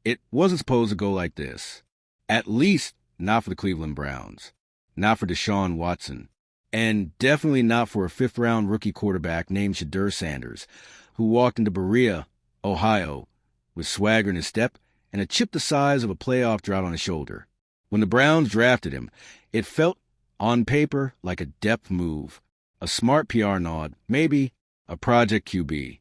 It wasn't supposed to go like this. At least not for the Cleveland Browns. Not for Deshaun Watson. And definitely not for a fifth-round rookie quarterback named Shedeur Sanders, who walked into Berea, Ohio, with swagger in his step and a chip the size of a playoff drought on his shoulder. When the Browns drafted him, it felt, on paper, like a depth move, a smart PR nod, maybe a Project QB.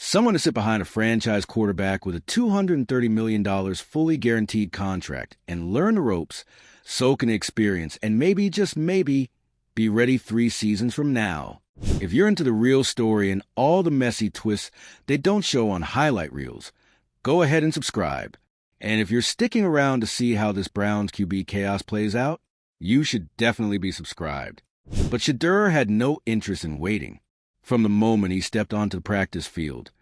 Someone to sit behind a franchise quarterback with a $230 million fully guaranteed contract and learn the ropes, soak in experience, and maybe, just maybe, be ready 3 seasons from now. If you're into the real story and all the messy twists they don't show on highlight reels, go ahead and subscribe. And if you're sticking around to see how this Browns QB chaos plays out, you should definitely be subscribed. But Shedeur had no interest in waiting. From the moment he stepped onto the practice field,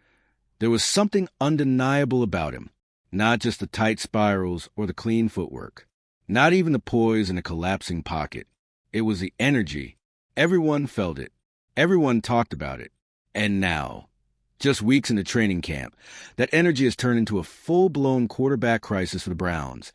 there was something undeniable about him. Not just the tight spirals or the clean footwork. Not even the poise in a collapsing pocket. It was the energy. Everyone felt it. Everyone talked about it. And now, just weeks into training camp, that energy has turned into a full-blown quarterback crisis for the Browns.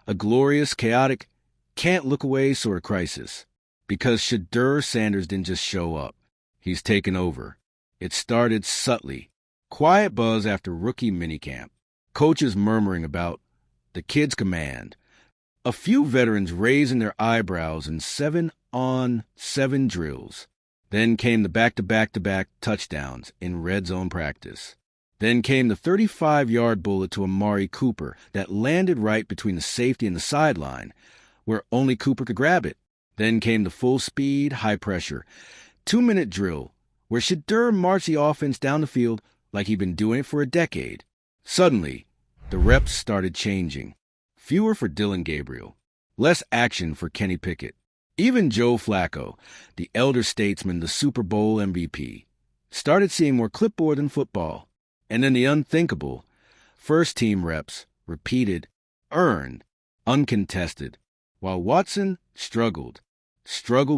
A glorious, chaotic, can't-look-away sort of crisis. Because Shedeur Sanders didn't just show up. He's taken over. It started subtly. Quiet buzz after rookie minicamp. Coaches murmuring about the kid's command. A few veterans raising their eyebrows in 7-on-7 drills. Then came the back-to-back-to-back touchdowns in red zone practice. Then came the 35-yard bullet to Amari Cooper that landed right between the safety and the sideline, where only Cooper could grab it. Then came the full-speed, high-pressure, 2-minute drill, where Shedeur marched the offense down the field like he'd been doing it for a decade. Suddenly, the reps started changing. Fewer for Dylan Gabriel. Less action for Kenny Pickett. Even Joe Flacco, the elder statesman, the Super Bowl MVP, started seeing more clipboard than football. And then the unthinkable. First-team reps, repeated, earned, uncontested, while Watson struggled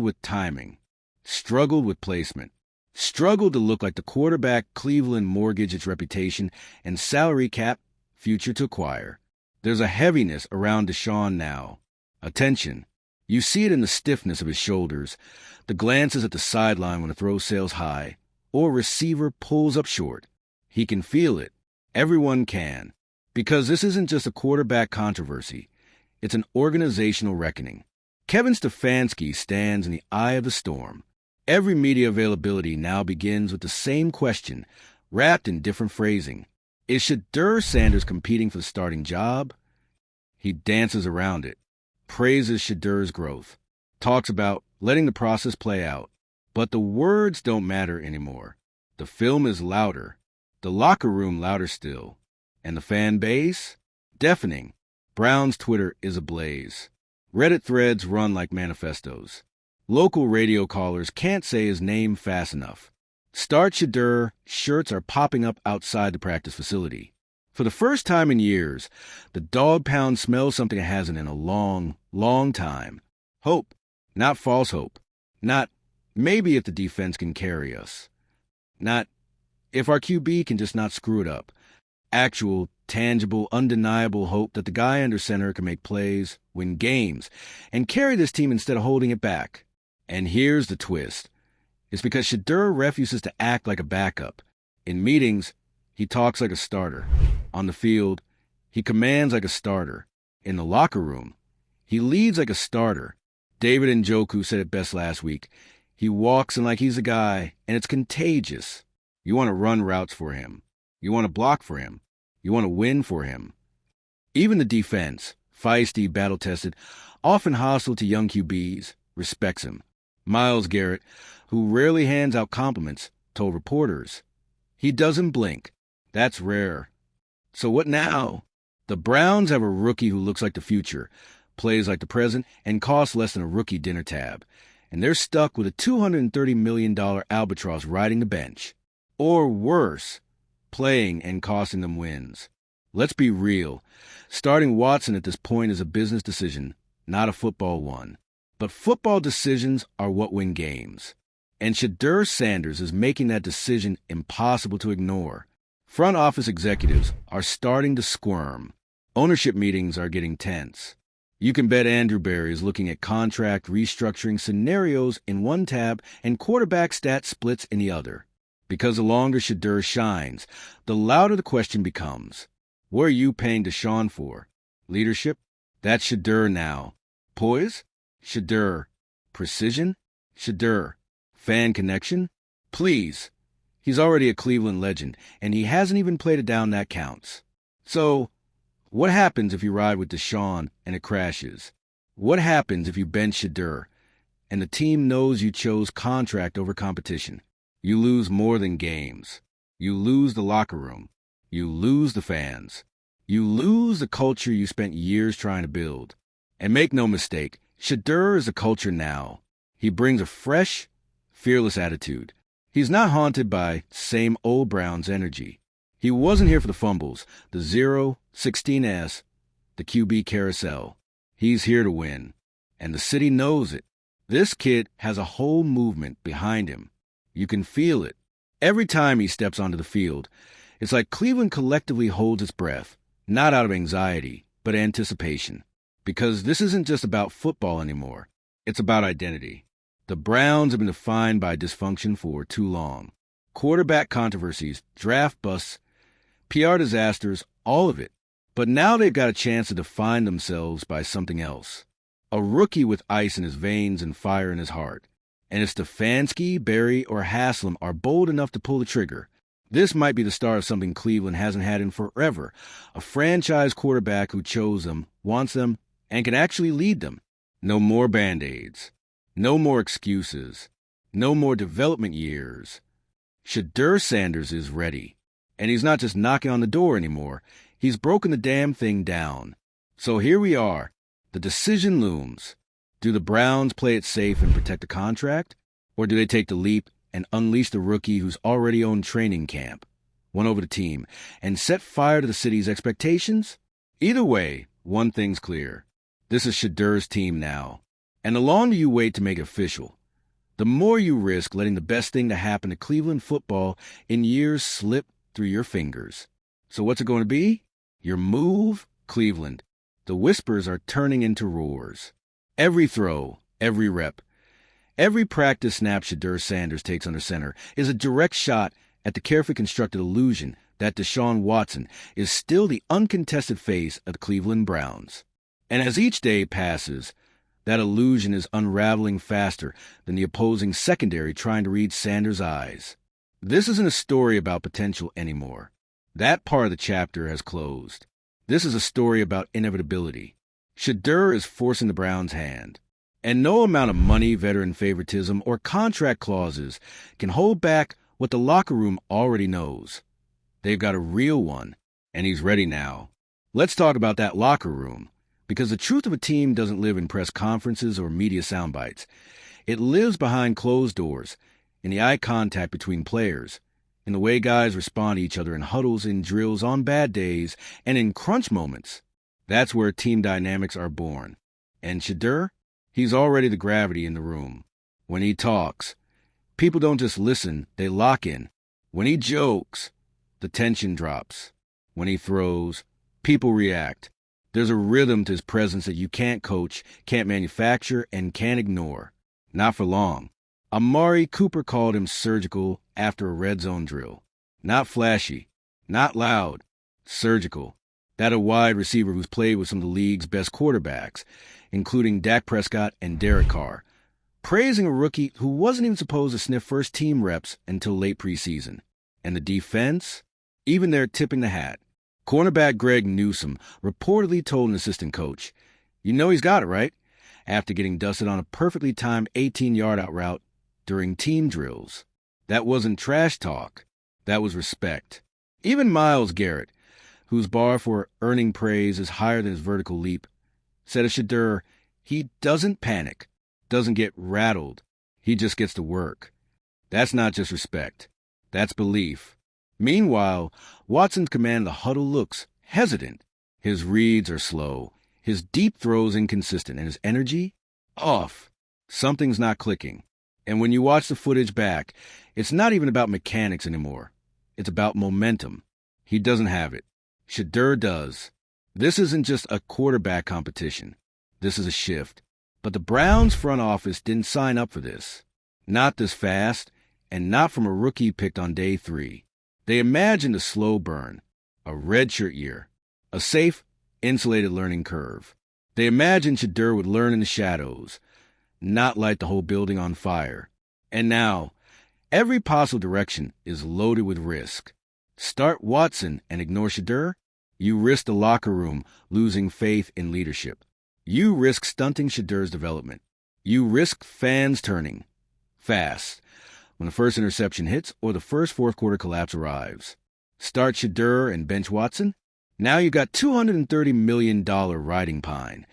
with timing, struggled with placement, struggled to look like the quarterback Cleveland mortgaged its reputation and salary cap future to acquire. There's a heaviness around Deshaun now, a tension. You see it in the stiffness of his shoulders, the glances at the sideline when the throw sails high, or a receiver pulls up short. He can feel it. Everyone can. Because this isn't just a quarterback controversy. It's an organizational reckoning. Kevin Stefanski stands in the eye of the storm. Every media availability now begins with the same question, wrapped in different phrasing. Is Shedeur Sanders competing for the starting job? He dances around it, praises Shedeur's growth, talks about letting the process play out. But the words don't matter anymore. The film is louder, the locker room louder still, and the fan base? Deafening. Brown's Twitter is ablaze. Reddit threads run like manifestos. Local radio callers can't say his name fast enough. Start Shedeur shirts are popping up outside the practice facility. For the first time in years, the dog pound smells something it hasn't in a long, long time. Hope, not false hope. Not, maybe if the defense can carry us. Not, if our QB can just not screw it up. Actual, tangible, undeniable hope that the guy under center can make plays, win games, and carry this team instead of holding it back. And here's the twist. It's because Shedeur refuses to act like a backup. In meetings, he talks like a starter. On the field, he commands like a starter. In the locker room, he leads like a starter. David Njoku said it best last week. He walks in like he's a guy, and it's contagious. You want to run routes for him. You want to block for him. You want to win for him. Even the defense, feisty, battle-tested, often hostile to young QBs, respects him. Myles Garrett, who rarely hands out compliments, told reporters, he doesn't blink. That's rare. So what now? The Browns have a rookie who looks like the future, plays like the present, and costs less than a rookie dinner tab. And they're stuck with a $230 million albatross riding the bench. Or worse, playing and costing them wins. Let's be real. Starting Watson at this point is a business decision, not a football one. But football decisions are what win games. And Shedeur Sanders is making that decision impossible to ignore. Front office executives are starting to squirm. Ownership meetings are getting tense. You can bet Andrew Berry is looking at contract restructuring scenarios in one tab and quarterback stat splits in the other. Because the longer Shedeur shines, the louder the question becomes. What are you paying Deshaun for? Leadership? That's Shedeur now. Poise? Shedeur. Precision? Shedeur. Fan connection? Please. He's already a Cleveland legend, and he hasn't even played it down that counts. So, what happens if you ride with Deshaun and it crashes? What happens if you bench Shedeur and the team knows you chose contract over competition? You lose more than games. You lose the locker room. You lose the fans. You lose the culture you spent years trying to build. And make no mistake, Shedeur is a culture now. He brings a fresh, fearless attitude. He's not haunted by same old Browns energy. He wasn't here for the fumbles, the 0, 16S, the QB carousel. He's here to win. And the city knows it. This kid has a whole movement behind him. You can feel it. Every time he steps onto the field, it's like Cleveland collectively holds its breath, not out of anxiety, but anticipation. Because this isn't just about football anymore. It's about identity. The Browns have been defined by dysfunction for too long. Quarterback controversies, draft busts, PR disasters, all of it. But now they've got a chance to define themselves by something else. A rookie with ice in his veins and fire in his heart. And if Stefanski, Berry, or Haslam are bold enough to pull the trigger, this might be the start of something Cleveland hasn't had in forever. A franchise quarterback who chose them, wants them, and can actually lead them. No more Band-Aids. No more excuses. No more development years. Shedeur Sanders is ready. And he's not just knocking on the door anymore. He's broken the damn thing down. So here we are. The decision looms. Do the Browns play it safe and protect the contract? Or do they take the leap and unleash the rookie who's already owned training camp, won over the team, and set fire to the city's expectations? Either way, one thing's clear. This is Shedeur's team now. And the longer you wait to make it official, the more you risk letting the best thing to happen to Cleveland football in years slip through your fingers. So what's it going to be? Your move, Cleveland. The whispers are turning into roars. Every throw, every rep, every practice snap Shedeur Sanders takes under center is a direct shot at the carefully constructed illusion that Deshaun Watson is still the uncontested face of the Cleveland Browns. And as each day passes, that illusion is unraveling faster than the opposing secondary trying to read Sanders' eyes. This isn't a story about potential anymore. That part of the chapter has closed. This is a story about inevitability. Shedeur is forcing the Browns' hand. And no amount of money, veteran favoritism, or contract clauses can hold back what the locker room already knows. They've got a real one, and he's ready now. Let's talk about that locker room. Because the truth of a team doesn't live in press conferences or media soundbites. It lives behind closed doors, in the eye contact between players, in the way guys respond to each other in huddles and drills on bad days, and in crunch moments. That's where team dynamics are born. And Shedeur? He's already the gravity in the room. When he talks, people don't just listen, they lock in. When he jokes, the tension drops. When he throws, people react. There's a rhythm to his presence that you can't coach, can't manufacture, and can't ignore. Not for long. Amari Cooper called him surgical after a red zone drill. Not flashy, not loud, surgical. That a wide receiver who's played with some of the league's best quarterbacks, including Dak Prescott and Derek Carr. Praising a rookie who wasn't even supposed to sniff first-team reps until late preseason. And the defense? Even they're tipping the hat. Cornerback Greg Newsome reportedly told an assistant coach, "You know he's got it, right?" after getting dusted on a perfectly timed 18-yard out route during team drills. That wasn't trash talk. That was respect. Even Myles Garrett, whose bar for earning praise is higher than his vertical leap, said of Shedeur, he doesn't panic, doesn't get rattled. He just gets to work. That's not just respect. That's belief. Meanwhile, Watson's command of the huddle looks hesitant. His reads are slow, his deep throws inconsistent, and his energy off. Something's not clicking. And when you watch the footage back, it's not even about mechanics anymore. It's about momentum. He doesn't have it. Shedeur does. This isn't just a quarterback competition. This is a shift. But the Browns front office didn't sign up for this. Not this fast, and not from a rookie picked on day 3. They imagined a slow burn, a redshirt year, a safe, insulated learning curve. They imagined Shedeur would learn in the shadows, not light the whole building on fire. And now, every possible direction is loaded with risk. Start Watson and ignore Shedeur? You risk the locker room losing faith in leadership. You risk stunting Shedeur's development. You risk fans turning fast when the first interception hits or the first fourth-quarter collapse arrives. Start Shedeur and bench Watson? Now you got $230 million riding pine,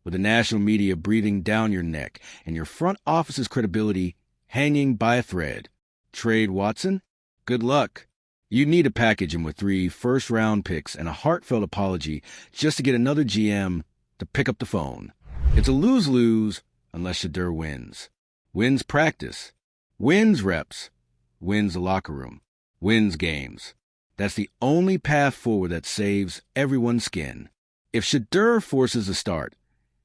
with the national media breathing down your neck and your front office's credibility hanging by a thread. Trade Watson? Good luck. You need to package him with 3 first-round picks and a heartfelt apology just to get another GM to pick up the phone. It's a lose-lose unless Shedeur wins. Wins practice. Wins reps. Wins the locker room. Wins games. That's the only path forward that saves everyone's skin. If Shedeur forces a start,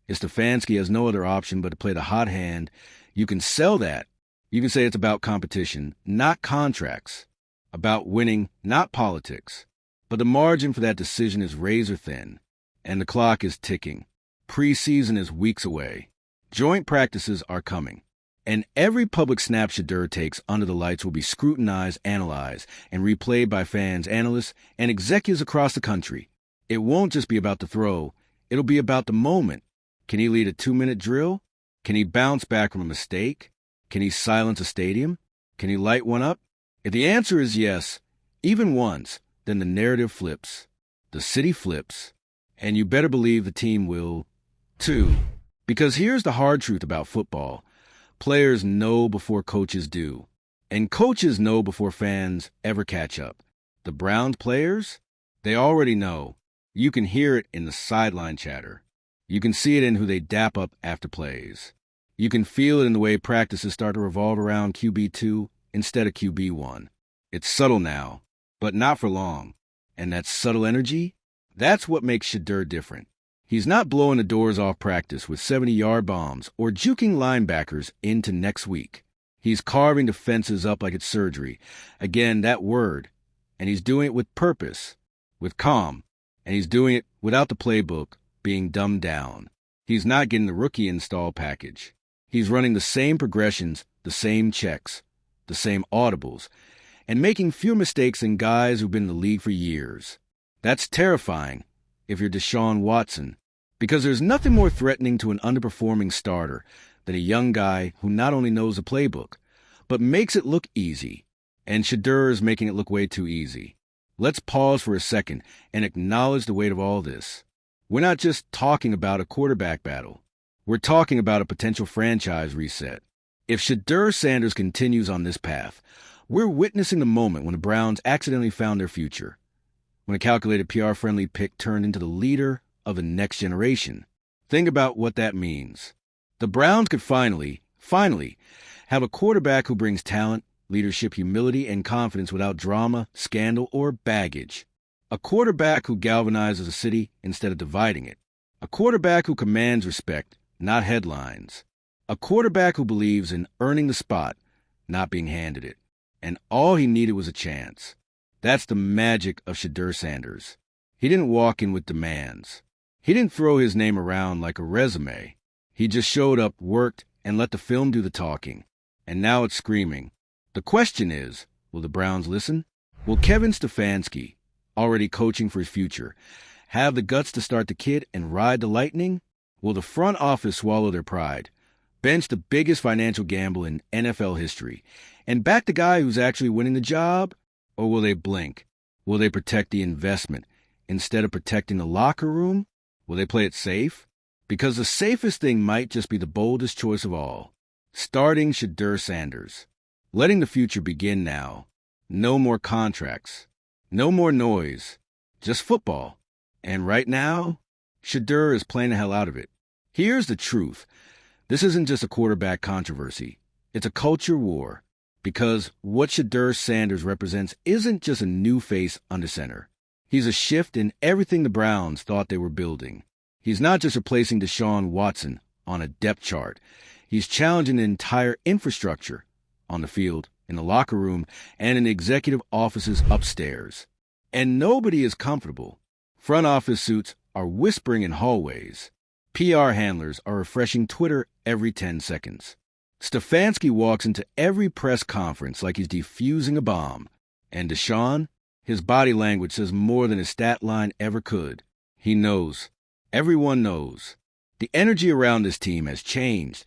if Stefanski has no other option but to play the hot hand, you can sell that. You can say it's about competition, not contracts. About winning, not politics. But the margin for that decision is razor thin, and the clock is ticking. Preseason is weeks away. Joint practices are coming. And every public snap Shedeur takes under the lights will be scrutinized, analyzed, and replayed by fans, analysts, and executives across the country. It won't just be about the throw. It'll be about the moment. Can he lead a 2-minute drill? Can he bounce back from a mistake? Can he silence a stadium? Can he light one up? If the answer is yes, even once, then the narrative flips. The city flips. And you better believe the team will, too. Because here's the hard truth about football. Players know before coaches do. And coaches know before fans ever catch up. The Browns players? They already know. You can hear it in the sideline chatter. You can see it in who they dap up after plays. You can feel it in the way practices start to revolve around QB2 instead of QB1. It's subtle now, but not for long. And that subtle energy? That's what makes Shedeur different. He's not blowing the doors off practice with 70-yard bombs or juking linebackers into next week. He's carving the fences up like it's surgery. Again, that word. And he's doing it with purpose, with calm. And he's doing it without the playbook being dumbed down. He's not getting the rookie install package. He's running the same progressions, the same checks, the same audibles, and making fewer mistakes than guys who've been in the league for years. That's terrifying if you're Deshaun Watson, because there's nothing more threatening to an underperforming starter than a young guy who not only knows the playbook, but makes it look easy. And Shedeur is making it look way too easy. Let's pause for a second and acknowledge the weight of all this. We're not just talking about a quarterback battle. We're talking about a potential franchise reset. If Shedeur Sanders continues on this path, we're witnessing the moment when the Browns accidentally found their future, when a calculated PR-friendly pick turned into the leader of the next generation. Think about what that means. The Browns could finally have a quarterback who brings talent, leadership, humility, and confidence without drama, scandal, or baggage. A quarterback who galvanizes a city instead of dividing it. A quarterback who commands respect, not headlines. A quarterback who believes in earning the spot, not being handed it. And all he needed was a chance. That's the magic of Shedeur Sanders. He didn't walk in with demands. He didn't throw his name around like a resume. He just showed up, worked, and let the film do the talking. And now it's screaming. The question is, will the Browns listen? Will Kevin Stefanski, already coaching for his future, have the guts to start the kid and ride the lightning? Will the front office swallow their pride, bench the biggest financial gamble in NFL history, and back the guy who's actually winning the job? Or will they blink? Will they protect the investment instead of protecting the locker room? Will they play it safe? Because the safest thing might just be the boldest choice of all. Starting Shedeur Sanders. Letting the future begin now. No more contracts. No more noise. Just football. And right now, Shedeur is playing the hell out of it. Here's the truth. This isn't just a quarterback controversy. It's a culture war. Because what Shedeur Sanders represents isn't just a new face under center. He's a shift in everything the Browns thought they were building. He's not just replacing Deshaun Watson on a depth chart. He's challenging the entire infrastructure on the field, in the locker room, and in the executive offices upstairs. And nobody is comfortable. Front office suits are whispering in hallways. PR handlers are refreshing Twitter every 10 seconds. Stefanski walks into every press conference like he's defusing a bomb. And Deshaun, his body language says more than his stat line ever could. He knows. Everyone knows. The energy around this team has changed,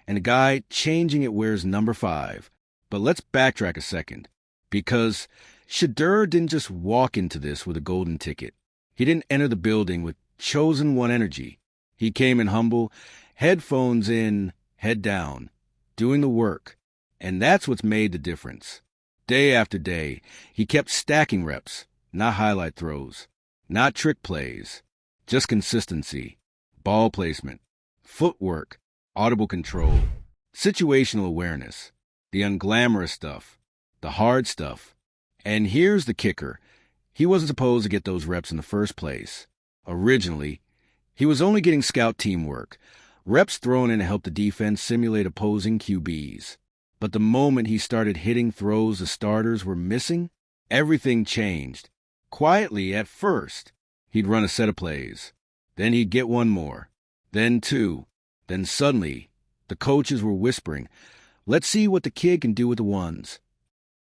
and the guy changing it wears number 5. But let's backtrack a second, because Shedeur didn't just walk into this with a golden ticket. He didn't enter the building with chosen one energy. He came in humble, headphones in, head down, doing the work. And that's what's made the difference. Day after day, he kept stacking reps, not highlight throws, not trick plays, just consistency, ball placement, footwork, audible control, situational awareness, the unglamorous stuff, the hard stuff. And here's the kicker. He wasn't supposed to get those reps in the first place. Originally, he was only getting scout teamwork, reps thrown in to help the defense simulate opposing QBs. But the moment he started hitting throws the starters were missing, everything changed. Quietly at first, he'd run a set of plays. Then he'd get one more. Then 2. Then suddenly, the coaches were whispering, "Let's see what the kid can do with the ones."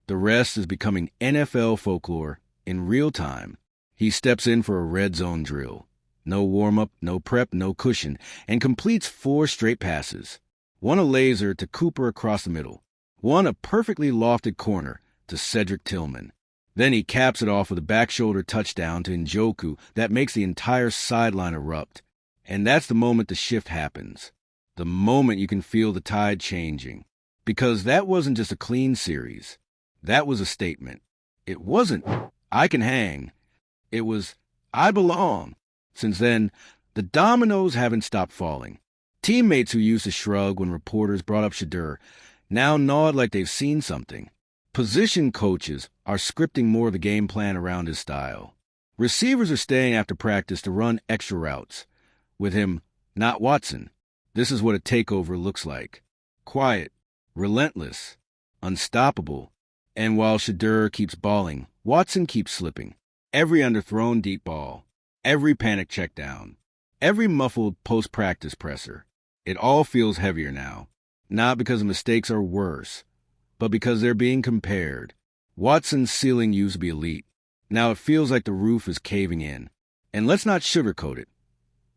The rest is becoming NFL folklore in real time. He steps in for a red zone drill. No warm-up, no prep, no cushion, and completes 4 straight passes. One a laser to Cooper across the middle. One a perfectly lofted corner to Cedric Tillman. Then he caps it off with a back-shoulder touchdown to Njoku that makes the entire sideline erupt. And that's the moment the shift happens. The moment you can feel the tide changing. Because that wasn't just a clean series. That was a statement. It wasn't, "I can hang." It was, "I belong." Since then, the dominoes haven't stopped falling. Teammates who used to shrug when reporters brought up Shedeur now nod like they've seen something. Position coaches are scripting more of the game plan around his style. Receivers are staying after practice to run extra routes. With him, not Watson. This is what a takeover looks like. Quiet, relentless, unstoppable. And while Shedeur keeps balling, Watson keeps slipping. Every underthrown deep ball, every panic check down, every muffled post-practice presser. It all feels heavier now. Not because the mistakes are worse, but because they're being compared. Watson's ceiling used to be elite. Now it feels like the roof is caving in. And let's not sugarcoat it.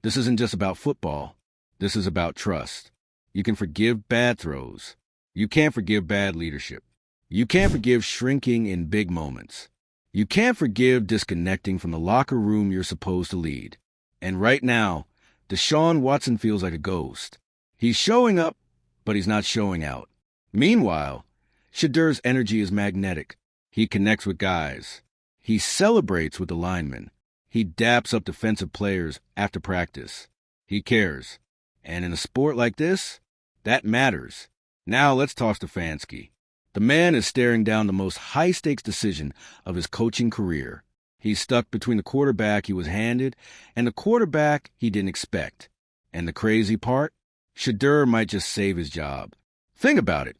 This isn't just about football. This is about trust. You can forgive bad throws. You can't forgive bad leadership. You can't forgive shrinking in big moments. You can't forgive disconnecting from the locker room you're supposed to lead. And right now, Deshaun Watson feels like a ghost. He's showing up, but he's not showing out. Meanwhile, Shedeur's energy is magnetic. He connects with guys. He celebrates with the linemen. He daps up defensive players after practice. He cares. And in a sport like this, that matters. Now let's talk Stefanski. The man is staring down the most high-stakes decision of his coaching career. He's stuck between the quarterback he was handed and the quarterback he didn't expect. And the crazy part? Shedeur might just save his job. Think about it.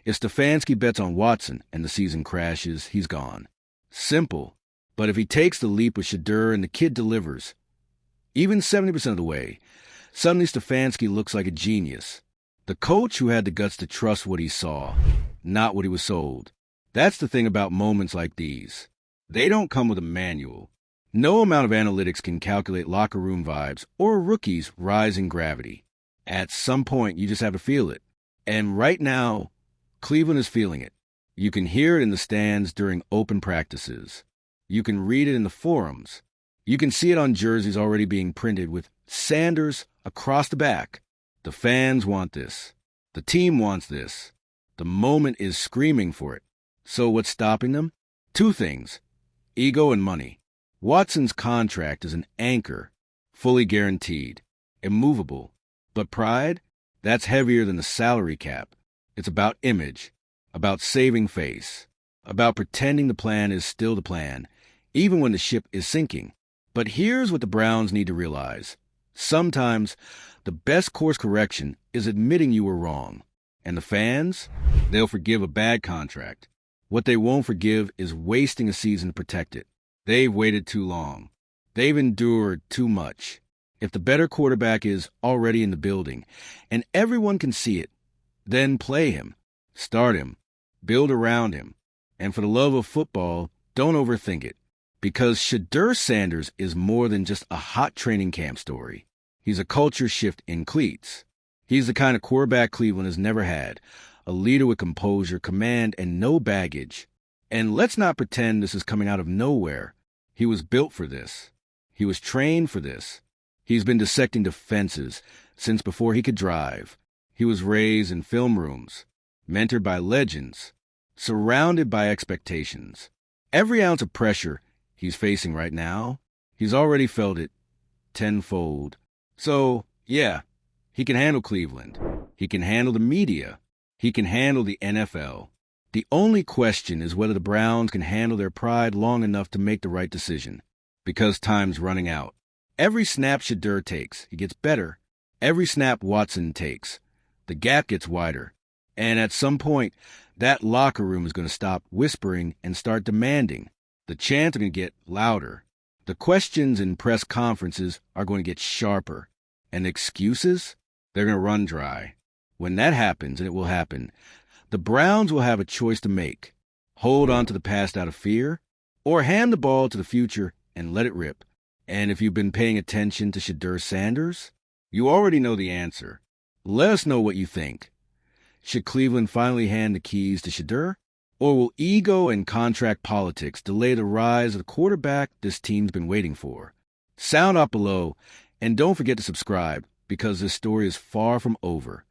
If Stefanski bets on Watson and the season crashes, he's gone. Simple. But if he takes the leap with Shedeur and the kid delivers, even 70% of the way, suddenly Stefanski looks like a genius. The coach who had the guts to trust what he saw, not what he was sold. That's the thing about moments like these. They don't come with a manual. No amount of analytics can calculate locker room vibes or a rookie's rise in gravity. At some point, you just have to feel it. And right now, Cleveland is feeling it. You can hear it in the stands during open practices. You can read it in the forums. You can see it on jerseys already being printed with Sanders across the back. The fans want this. The team wants this. The moment is screaming for it. So what's stopping them? 2 things. Ego and money. Watson's contract is an anchor, fully guaranteed, immovable. But pride? That's heavier than the salary cap. It's about image, about saving face, about pretending the plan is still the plan, even when the ship is sinking. But here's what the Browns need to realize. Sometimes the best course correction is admitting you were wrong. And the fans, they'll forgive a bad contract. What they won't forgive is wasting a season to protect it. They've waited too long. They've endured too much. If the better quarterback is already in the building, and everyone can see it, then play him. Start him. Build around him. And for the love of football, don't overthink it. Because Shedeur Sanders is more than just a hot training camp story. He's a culture shift in cleats. He's the kind of quarterback Cleveland has never had. A leader with composure, command, and no baggage. And let's not pretend this is coming out of nowhere. He was built for this. He was trained for this. He's been dissecting defenses since before he could drive. He was raised in film rooms, mentored by legends, surrounded by expectations. Every ounce of pressure he's facing right now, he's already felt it tenfold. So, yeah, he can handle Cleveland. He can handle the media. He can handle the NFL. The only question is whether the Browns can handle their pride long enough to make the right decision, because time's running out. Every snap Shedeur takes, he gets better. Every snap Watson takes, the gap gets wider. And at some point, that locker room is going to stop whispering and start demanding. The chants are going to get louder. The questions in press conferences are going to get sharper. And the excuses, they're going to run dry. When that happens, and it will happen, the Browns will have a choice to make. Hold on to the past out of fear, or hand the ball to the future and let it rip. And if you've been paying attention to Shedeur Sanders, you already know the answer. Let us know what you think. Should Cleveland finally hand the keys to Shedeur? Or will ego and contract politics delay the rise of the quarterback this team's been waiting for? Sound off below, and don't forget to subscribe, because this story is far from over.